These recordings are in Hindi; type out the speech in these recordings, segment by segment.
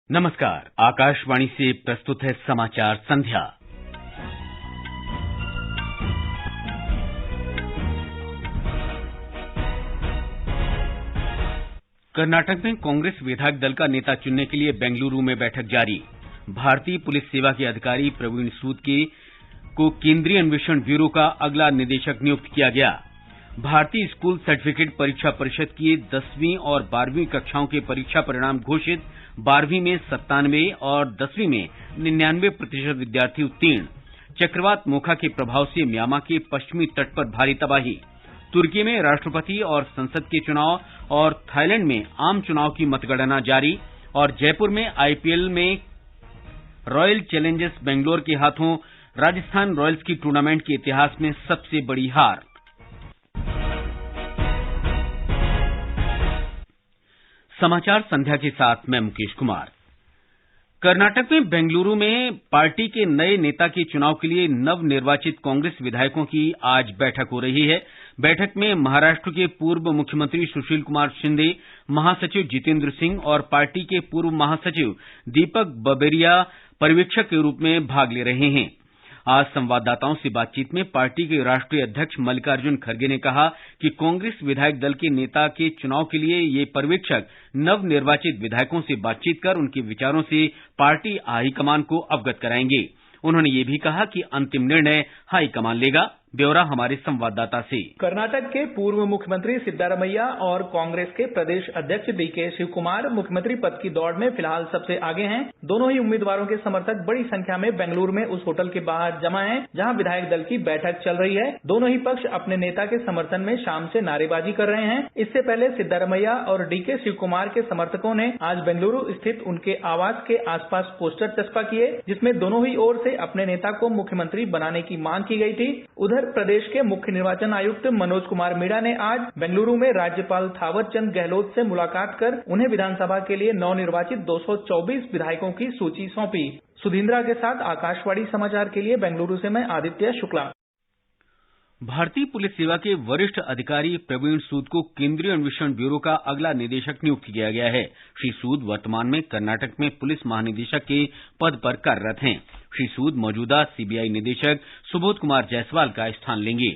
नमस्कार, आकाशवाणी से प्रस्तुत है समाचार संध्या। कर्नाटक में कांग्रेस विधायक दल का नेता चुनने के लिए बेंगलुरु में बैठक जारी। भारतीय पुलिस सेवा के अधिकारी प्रवीण सूद को केंद्रीय अन्वेषण ब्यूरो का अगला निदेशक नियुक्त किया गया। भारतीय स्कूल सर्टिफिकेट परीक्षा परिषद की 10वीं और 12वीं कक्षाओं के परीक्षा परिणाम घोषित। 12वीं में 97 और 10वीं में 99% विद्यार्थी उत्तीर्ण। चक्रवात मोखा के प्रभाव से म्यांमार के पश्चिमी तट पर भारी तबाही। तुर्की में राष्ट्रपति और संसद के चुनाव और थाईलैंड में आम चुनाव की मतगणना जारी। और जयपुर में आईपीएल में रॉयल चैलेंजर्स बेंगलोर के हाथों राजस्थान रॉयल्स की टूर्नामेंट के इतिहास में सबसे बड़ी हार। समाचार संध्या के साथ मैं मुकेश कुमार। कर्नाटक में बेंगलुरु में पार्टी के नए नेता के चुनाव के लिए नवनिर्वाचित कांग्रेस विधायकों की आज बैठक हो रही है। बैठक में महाराष्ट्र के पूर्व मुख्यमंत्री सुशील कुमार शिंदे, महासचिव जितेंद्र सिंह और पार्टी के पूर्व महासचिव दीपक बबेरिया पर्यवेक्षक के रूप में भाग ले रहे हैं। आज संवाददाताओं से बातचीत में पार्टी के राष्ट्रीय अध्यक्ष मल्लिकार्जुन खड़गे ने कहा कि कांग्रेस विधायक दल के नेता के चुनाव के लिए ये पर्यवेक्षक नवनिर्वाचित विधायकों से बातचीत कर उनके विचारों से पार्टी हाईकमान को अवगत कराएंगे। उन्होंने ये भी कहा कि अंतिम निर्णय हाईकमान लेगा। ब्यौरा हमारे संवाददाता से। कर्नाटक के पूर्व मुख्यमंत्री सिद्धारमैया और कांग्रेस के प्रदेश अध्यक्ष डीके शिवकुमार मुख्यमंत्री पद की दौड़ में फिलहाल सबसे आगे हैं। दोनों ही उम्मीदवारों के समर्थक बड़ी संख्या में बेंगलुरु में उस होटल के बाहर जमा हैं जहां विधायक दल की बैठक चल रही है। दोनों ही पक्ष अपने नेता के समर्थन में शाम से नारेबाजी कर रहे हैं। इससे पहले सिद्धारमैया और डीके शिवकुमार के समर्थकों ने आज बेंगलुरु स्थित उनके आवास के आसपास पोस्टर चस्पा किए, जिसमें दोनों ही ओर से अपने नेता को मुख्यमंत्री बनाने की मांग की गई थी। उधर प्रदेश के मुख्य निर्वाचन आयुक्त मनोज कुमार मीणा ने आज बेंगलुरु में राज्यपाल थावर चंद गहलोत से मुलाकात कर उन्हें विधानसभा के लिए नवनिर्वाचित 224 विधायकों की सूची सौंपी। सुधींद्रा के साथ आकाशवाणी समाचार के लिए बेंगलुरु से मैं आदित्य शुक्ला। भारतीय पुलिस सेवा के वरिष्ठ अधिकारी प्रवीण सूद को केंद्रीय अन्वेषण ब्यूरो का अगला निदेशक नियुक्त किया गया है। श्री सूद वर्तमान में कर्नाटक में पुलिस महानिदेशक के पद पर कार्यरत हैं। श्री सूद मौजूदा सीबीआई निदेशक सुबोध कुमार जायसवाल का स्थान लेंगे।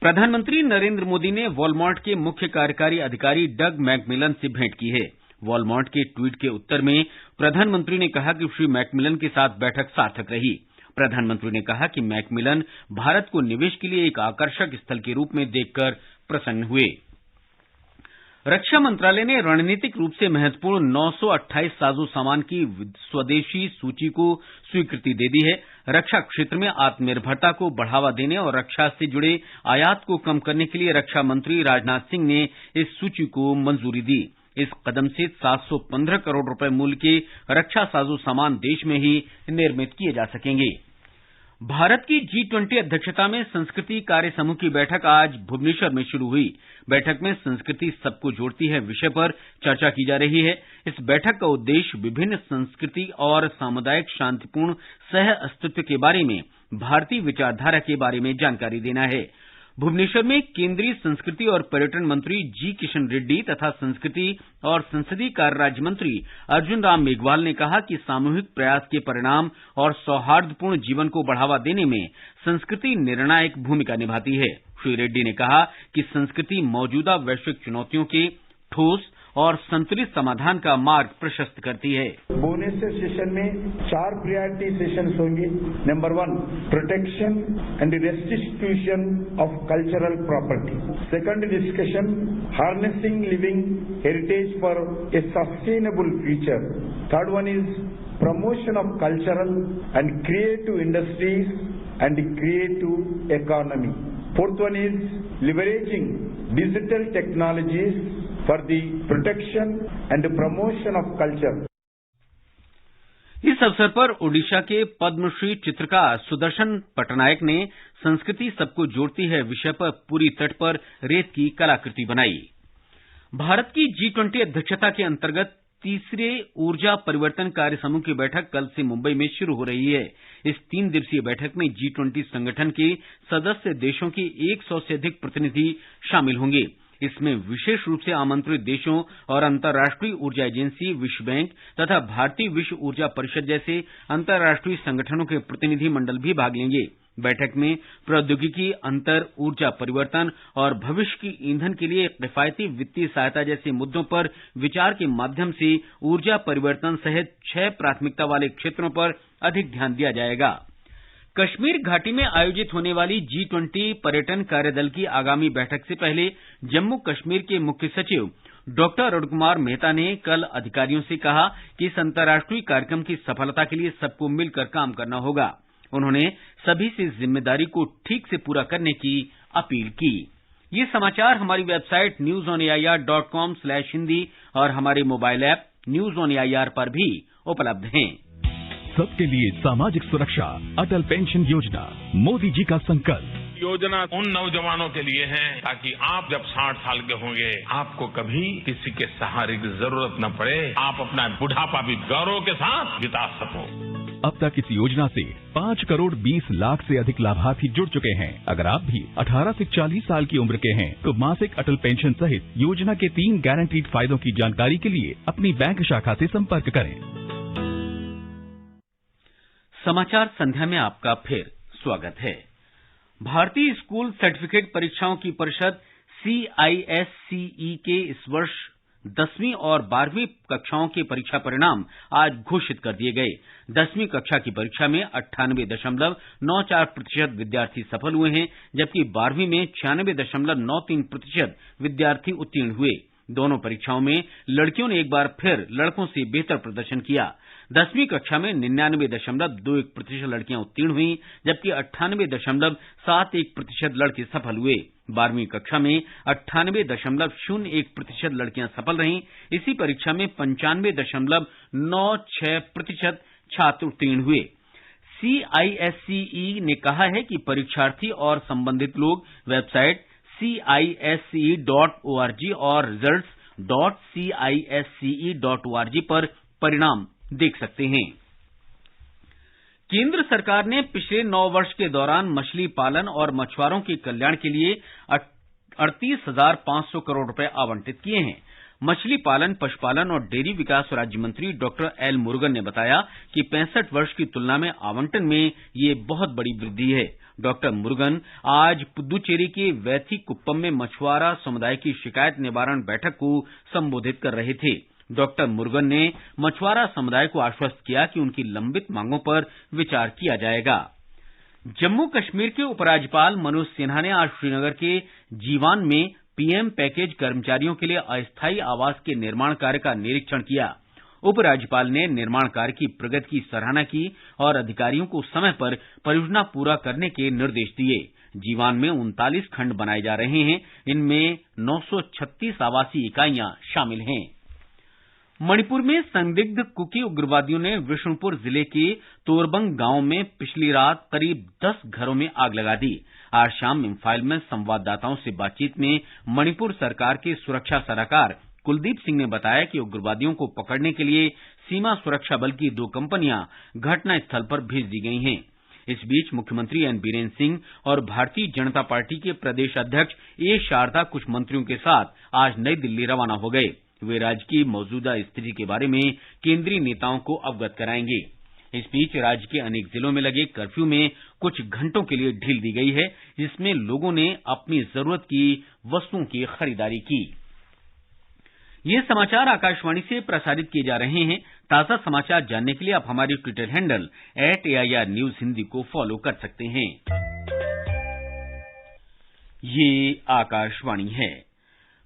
प्रधानमंत्री नरेंद्र मोदी ने वॉलमार्ट के मुख्य कार्यकारी अधिकारी डग मैकमिलन से भेंट की है। वॉलमार्ट के ट्वीट के उत्तर में प्रधानमंत्री ने कहा कि श्री मैकमिलन के साथ बैठक सार्थक रही। प्रधानमंत्री ने कहा कि मैकमिलन भारत को निवेश के लिए एक आकर्षक स्थल के रूप में देखकर प्रसन्न हुए। रक्षा मंत्रालय ने रणनीतिक रूप से महत्वपूर्ण 928 साजो सामान की स्वदेशी सूची को स्वीकृति दे दी है। रक्षा क्षेत्र में आत्मनिर्भरता को बढ़ावा देने और रक्षा से जुड़े आयात को कम करने के लिए रक्षा मंत्री राजनाथ सिंह ने इस सूची को मंजूरी दी। इस कदम से 715 करोड़ रुपए मूल्य के रक्षा साजो सामान देश में ही निर्मित किए जा सकेंगे। भारत की G20 अध्यक्षता में संस्कृति कार्य समूह की बैठक आज भुवनेश्वर में शुरू हुई। बैठक में संस्कृति सबको जोड़ती है विषय पर चर्चा की जा रही है। इस बैठक का उद्देश्य विभिन्न संस्कृति और सामुदायिक शांतिपूर्ण सह अस्तित्व के बारे में भारतीय विचारधारा के बारे में जानकारी देना है। भुवनेश्वर में केंद्रीय संस्कृति और पर्यटन मंत्री जी किशन रेड्डी तथा संस्कृति और संसदीय कार्य राज्य मंत्री अर्जुन राम मेघवाल ने कहा कि सामूहिक प्रयास के परिणाम और सौहार्दपूर्ण जीवन को बढ़ावा देने में संस्कृति निर्णायक भूमिका निभाती है। श्री रेड्डी ने कहा कि संस्कृति मौजूदा वैश्विक चुनौतियों के ठोस और संतुलित समाधान का मार्ग प्रशस्त करती है। भुवनेश्वर सेशन में 4 प्रायोरिटी सेशंस होंगे। Number 1, protection and restitution of cultural property. Second discussion, harnessing living heritage for a sustainable future. Third one is promotion of cultural and creative industries and creative economy. Fourth one is leveraging digital technologies for the protection and promotion of culture। इस अवसर पर ओडिशा के पद्मश्री चित्रकार सुदर्शन पटनायक ने संस्कृति सबको जोड़ती है विषय पर पूरी तट पर रेत की कलाकृति बनाई। भारत की G20 अध्यक्षता के अंतर्गत तीसरे ऊर्जा परिवर्तन कार्य समूह की बैठक कल से मुंबई में शुरू हो रही है। इस 3 दिवसीय बैठक में G20 संगठन के सदस्य देशों के 100 से अधिक प्रतिनिधि शामिल होंगे। इसमें विशेष रूप से आमंत्रित देशों और अंतर्राष्ट्रीय ऊर्जा एजेंसी, विश्व बैंक तथा भारतीय विश्व ऊर्जा परिषद जैसे अंतर्राष्ट्रीय संगठनों के प्रतिनिधि मंडल भी भाग लेंगे। बैठक में प्रौद्योगिकी, अंतर ऊर्जा परिवर्तन और भविष्य की ईंधन के लिए किफायती वित्तीय सहायता जैसे मुद्दों पर विचार के माध्यम से ऊर्जा परिवर्तन सहित 6 प्राथमिकता वाले क्षेत्रों पर अधिक ध्यान दिया जाएगा। कश्मीर घाटी में आयोजित होने वाली G20 पर्यटन कार्यदल की आगामी बैठक से पहले जम्मू कश्मीर के मुख्य सचिव डॉक्टर अरुण कुमार मेहता ने कल अधिकारियों से कहा कि इस अंतर्राष्ट्रीय कार्यक्रम की सफलता के लिए सबको मिलकर काम करना होगा। उन्होंने सभी से जिम्मेदारी को ठीक से पूरा करने की अपील की। ये समाचार हमारी वेबसाइट newsonair.com/hindi और हमारे mobile app news on AIR पर भी उपलब्ध हैं। सबके लिए सामाजिक सुरक्षा, अटल पेंशन योजना, मोदी जी का संकल्प। योजना उन नौजवानों के लिए है ताकि आप जब 60 साल के होंगे आपको कभी किसी के सहारे की जरूरत न पड़े, आप अपना बुढ़ापा भी गौरव के साथ बिता सको। अब तक इस योजना से 5 करोड़ 20 लाख से अधिक लाभार्थी जुड़ चुके हैं। अगर आप भी 18 से 40 साल की उम्र के हैं तो मासिक अटल पेंशन सहित योजना के 3 गारंटीड फायदों की जानकारी के लिए अपनी बैंक शाखा से संपर्क करें। समाचार संध्या में आपका फिर स्वागत है। भारतीय स्कूल सर्टिफिकेट परीक्षाओं की परिषद CISCE के इस वर्ष 10वीं और 12वीं कक्षाओं के परीक्षा परिणाम आज घोषित कर दिए गए। 10वीं कक्षा की परीक्षा में 98.94% विद्यार्थी सफल हुए हैं, जबकि 12वीं में 96.93% विद्यार्थी उत्तीर्ण हुए। दोनों परीक्षाओं में लड़कियों ने एक बार फिर लड़कों से बेहतर प्रदर्शन किया। 10वीं कक्षा में 99.21% लड़कियां उत्तीर्ण हुई, जबकि 98.71% लड़के सफल हुए। 12वीं कक्षा में 98.01% लड़कियां सफल रहीं। इसी परीक्षा में 95.96% छात्र उत्तीर्ण हुए। CISCE ने कहा है कि परीक्षार्थी और संबंधित लोग वेबसाइट CISCE.org और results.CISCE.org पर परिणाम देख सकते हैं। केंद्र सरकार ने पिछले 9 वर्ष के दौरान मछली पालन और मछुआरों के कल्याण के लिए 38,500 करोड़ रुपए आवंटित किए हैं। मछली पालन, पशुपालन और डेयरी विकास राज्य मंत्री डॉक्टर एल मुरुगन ने बताया कि 65 वर्ष की तुलना में आवंटन में ये बहुत बड़ी वृद्धि है। डॉक्टर मुरुगन आज पुदुचेरी के वैथीकुप्पम में मछुआरा समुदाय की शिकायत निवारण बैठक को संबोधित कर रहे थे। डॉक्टर मुरुगन ने मछुआरा समुदाय को आश्वस्त किया कि उनकी लंबित मांगों पर विचार किया जाएगा। जम्मू कश्मीर के उपराज्यपाल मनोज सिन्हा ने आज श्रीनगर के जीवान में पीएम पैकेज कर्मचारियों के लिए अस्थायी आवास के निर्माण कार्य का निरीक्षण किया। उपराज्यपाल ने निर्माण कार्य की प्रगति की सराहना की और अधिकारियों को समय पर परियोजना पूरा करने के निर्देश दिए। जीवान में 39 खंड बनाए जा रहे हैं। इनमें 936 आवासीय इकाइयां शामिल हैं। मणिपुर में संदिग्ध कुकी उग्रवादियों ने विष्णुपुर जिले के तोरबंग गांव में पिछली रात करीब 10 घरों में आग लगा दी। आज शाम इम्फाल में संवाददाताओं से बातचीत में मणिपुर सरकार के सुरक्षा सलाहकार कुलदीप सिंह ने बताया कि उग्रवादियों को पकड़ने के लिए सीमा सुरक्षा बल की 2 कंपनियां घटनास्थल पर भेज दी गई हैं। इस बीच मुख्यमंत्री एन बीरेन सिंह और भारतीय जनता पार्टी के प्रदेश अध्यक्ष ए शारदा कुछ मंत्रियों के साथ आज नई दिल्ली रवाना हो गए। वे राज्य की मौजूदा स्थिति के बारे में केंद्रीय नेताओं को अवगत कराएंगे। इस बीच राज्य के अनेक जिलों में लगे कर्फ्यू में कुछ घंटों के लिए ढील दी गई है, जिसमें लोगों ने अपनी जरूरत की वस्तुओं की खरीदारी की। ये समाचार आकाशवाणी से प्रसारित किए जा रहे हैं। ताजा समाचार जानने के लिए आप हमारे Twitter handle @AIR News Hindi को फॉलो कर सकते हैं। ये आकाशवाणी है।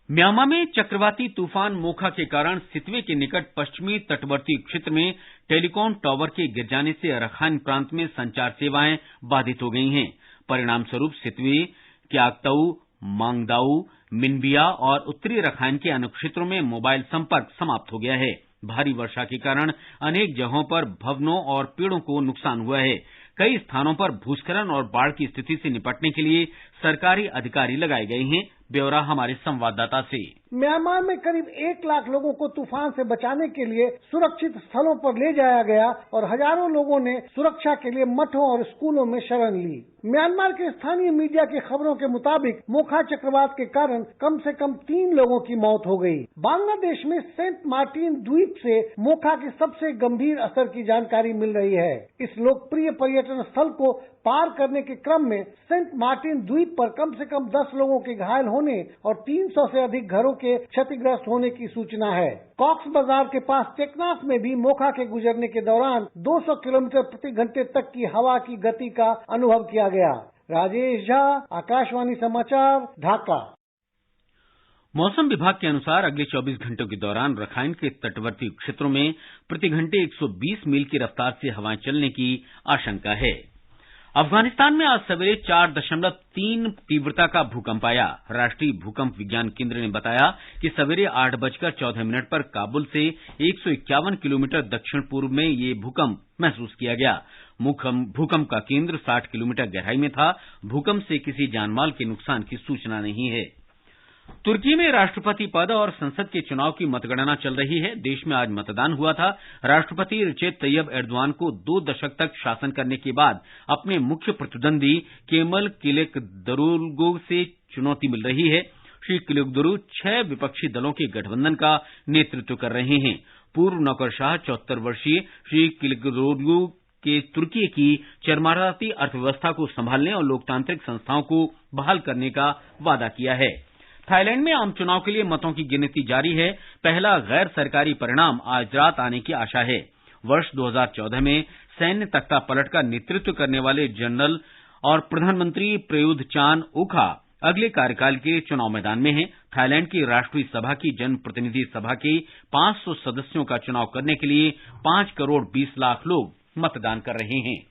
म्यांमार में चक्रवाती तूफान मोखा के कारण सितवे के निकट पश्चिमी तटवर्ती क्षेत्र में टेलीकॉम टावर के गिर जाने से रखाइन प्रांत में संचार सेवाएं बाधित हो गई हैं। परिणाम स्वरूप सितवे, क्याकताऊ, मांगदाऊ, मिनबिया और उत्तरी रखाइन के अन्य क्षेत्रों में मोबाइल संपर्क समाप्त हो गया है। भारी वर्षा के कारण अनेक जगहों पर भवनों और पेड़ों को नुकसान हुआ है। कई स्थानों पर भूस्खलन और बाढ़ की स्थिति से निपटने के लिए सरकारी अधिकारी लगाए गए हैं। ब्यौरा हमारे संवाददाता से। म्यांमार में करीब 1 लाख लोगों को तूफान से बचाने के लिए सुरक्षित स्थलों पर ले जाया गया और हजारों लोगों ने सुरक्षा के लिए मठों और स्कूलों में शरण ली। म्यांमार के स्थानीय मीडिया की खबरों के मुताबिक मोखा चक्रवात के कारण कम से कम 3 लोगों की मौत हो गई। बांग्लादेश में सेंट मार्टिन द्वीप से मोखा के सबसे गंभीर असर की जानकारी मिल रही है। इस लोकप्रिय पर्यटन स्थल को पार करने के क्रम में सेंट मार्टिन द्वीप पर कम से कम 10 लोगों के घायल होने और 300 से अधिक घरों के क्षतिग्रस्त होने की सूचना है। कॉक्स बाजार के पास टेकनाफ में भी मोखा के गुजरने के दौरान 200 किलोमीटर प्रति घंटे तक की हवा की गति का अनुभव किया गया। राजेश झा, आकाशवाणी समाचार, ढाका। मौसम विभाग के अनुसार अगले 24 घंटों के दौरान रखाइन के तटवर्ती क्षेत्रों में प्रति घंटे 120 मील की रफ्तार से हवाएं चलने की आशंका है। अफगानिस्तान में आज सवेरे 4.3 तीव्रता का भूकंप आया। राष्ट्रीय भूकंप विज्ञान केंद्र ने बताया कि सवेरे 8:14 पर काबुल से 151 किलोमीटर दक्षिण पूर्व में ये भूकंप महसूस किया गया। भूकंप का केंद्र 60 किलोमीटर गहराई में था। भूकंप से किसी जानमाल के नुकसान की सूचना नहीं है। तुर्की में राष्ट्रपति पद और संसद के चुनाव की मतगणना चल रही है। देश में आज मतदान हुआ था। राष्ट्रपति रिसेप तैयब एर्दोआन को 2 दशक तक शासन करने के बाद अपने मुख्य प्रतिद्वंदी केमल किलिचदारोग्लू से चुनौती मिल रही है। श्री किलिचदारोग्लू 6 विपक्षी दलों के गठबंधन का नेतृत्व कर रहे हैं। पूर्व नौकरशाह 74 वर्षीय श्री किलिचदारोग्लू के तुर्की की चरमराती अर्थव्यवस्था को संभालने और लोकतांत्रिक संस्थाओं को बहाल करने का वादा किया है। थाईलैंड में आम चुनाव के लिए मतों की गिनती जारी है। पहला गैर सरकारी परिणाम आज रात आने की आशा है। वर्ष 2014 में सैन्य तख्ता पलट का नेतृत्व करने वाले जनरल और प्रधानमंत्री प्रयुत चान ओखा अगले कार्यकाल के चुनाव मैदान में हैं। थाईलैंड की राष्ट्रीय सभा की जन प्रतिनिधि सभा के 500 सदस्यों का चुनाव करने के लिए 5 करोड़ 20 लाख लोग मतदान कर रहे हैं।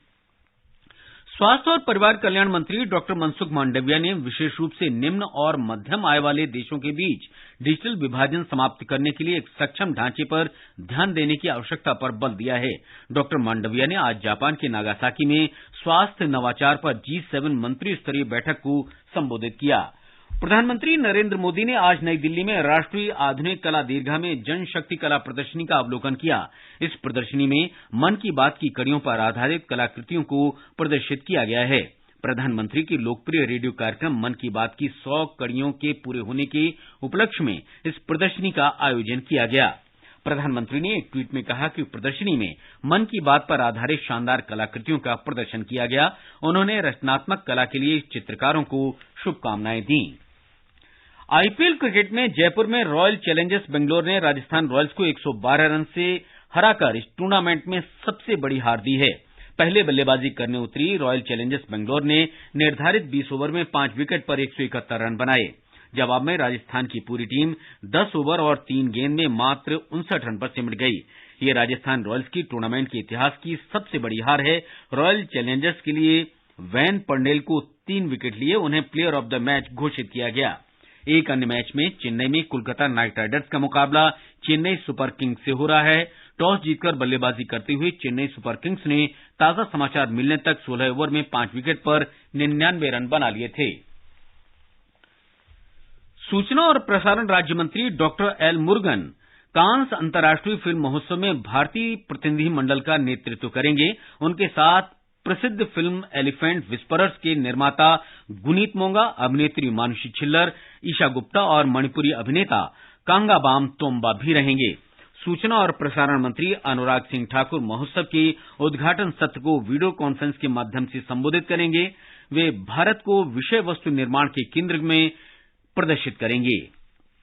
स्वास्थ्य और परिवार कल्याण मंत्री डॉक्टर मनसुख मांडविया ने विशेष रूप से निम्न और मध्यम आय वाले देशों के बीच डिजिटल विभाजन समाप्त करने के लिए एक सक्षम ढांचे पर ध्यान देने की आवश्यकता पर बल दिया है। डॉक्टर मांडविया ने आज जापान के नागासाकी में स्वास्थ्य नवाचार पर G7 मंत्री स्तरीय बैठक को संबोधित किया। प्रधानमंत्री नरेंद्र मोदी ने आज नई दिल्ली में राष्ट्रीय आधुनिक कला दीर्घा में जनशक्ति कला प्रदर्शनी का अवलोकन किया। इस प्रदर्शनी में मन की बात की कड़ियों पर आधारित कलाकृतियों को प्रदर्शित किया गया है। प्रधानमंत्री की लोकप्रिय रेडियो कार्यक्रम मन की बात की 100 कड़ियों के पूरे होने के उपलक्ष्य में इस प्रदर्शनी का आयोजन किया गया। प्रधानमंत्री ने एक ट्वीट में कहा कि प्रदर्शनी में मन की बात पर आधारित शानदार कलाकृतियों का प्रदर्शन किया गया। उन्होंने रचनात्मक कला के लिए चित्रकारों को शुभकामनाएं दी। आईपीएल क्रिकेट में जयपुर में रॉयल चैलेंजर्स बेंगलोर ने राजस्थान रॉयल्स को 112 रन से हराकर इस टूर्नामेंट में सबसे बड़ी हार दी है। पहले बल्लेबाजी करने उतरी रॉयल चैलेंजर्स बेंगलोर ने निर्धारित 20 ओवर में 5 विकेट पर 171 रन बनाए। जवाब में राजस्थान की पूरी टीम 10 ओवर और 3 गेंद में मात्र 59 रन पर सिमट गई। ये राजस्थान रॉयल्स की टूर्नामेंट के इतिहास की सबसे बड़ी हार है। रॉयल चैलेंजर्स के लिए वैन पर्नेल को 3 विकेट लिए उन्हें प्लेयर ऑफ द मैच घोषित किया गया। एक अन्य मैच में चेन्नई में कोलकाता नाइट राइडर्स का मुकाबला चेन्नई सुपर किंग्स से हो रहा है। टॉस जीतकर बल्लेबाजी करते हुए चेन्नई सुपर किंग्स ने ताजा समाचार मिलने तक 16 ओवर में 5 विकेट पर 99 रन बना लिए थे। सूचना और प्रसारण राज्य मंत्री डॉक्टर एल मुरुगन कांस अंतर्राष्ट्रीय फिल्म महोत्सव में भारतीय प्रतिनिधि मंडल का नेतृत्व करेंगे। उनके साथ प्रसिद्ध फिल्म एलिफेंट विस्परर्स के निर्माता गुनीत मोंगा, अभिनेत्री मानुषी छिल्लर, ईशा गुप्ता और मणिपुरी अभिनेता कांगाबाम तोम्बा भी रहेंगे। सूचना और प्रसारण मंत्री अनुराग सिंह ठाकुर महोत्सव के उद्घाटन सत्र को वीडियो कॉन्फ्रेंस के माध्यम से संबोधित करेंगे। वे भारत को विषय वस्तु निर्माण के केंद्र में प्रदर्शित करेंगे।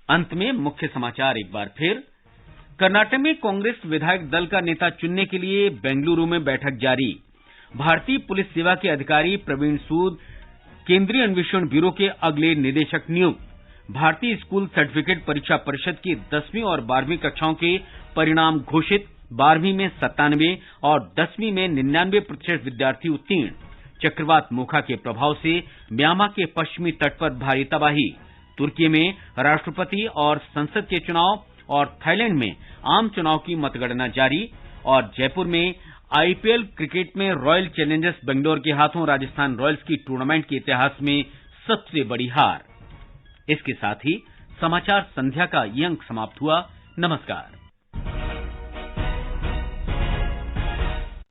अंत में मुख्य समाचार एक बार फिर। कर्नाटक में कांग्रेस विधायक दल का नेता चुनने के लिए बेंगलुरु में बैठक जारी। भारतीय पुलिस सेवा के अधिकारी प्रवीण सूद केंद्रीय अन्वेषण ब्यूरो के अगले निदेशक नियुक्त। भारतीय स्कूल सर्टिफिकेट परीक्षा परिषद की 10वीं और 12वीं कक्षाओं के परिणाम घोषित। 12वीं में 97 और 10वीं में 99% विद्यार्थी उत्तीर्ण। चक्रवात मोखा के प्रभाव से म्यांमार के पश्चिमी तट पर भारी तबाही। तुर्की में राष्ट्रपति और संसद के चुनाव और थाईलैंड में आम चुनाव की मतगणना जारी। और जयपुर में आईपीएल क्रिकेट में रॉयल चैलेंजर्स बेंगलोर के हाथों राजस्थान रॉयल्स की टूर्नामेंट के इतिहास में सबसे बड़ी हार। इसके साथ ही समाचार संध्या का ये अंक समाप्त हुआ। नमस्कार।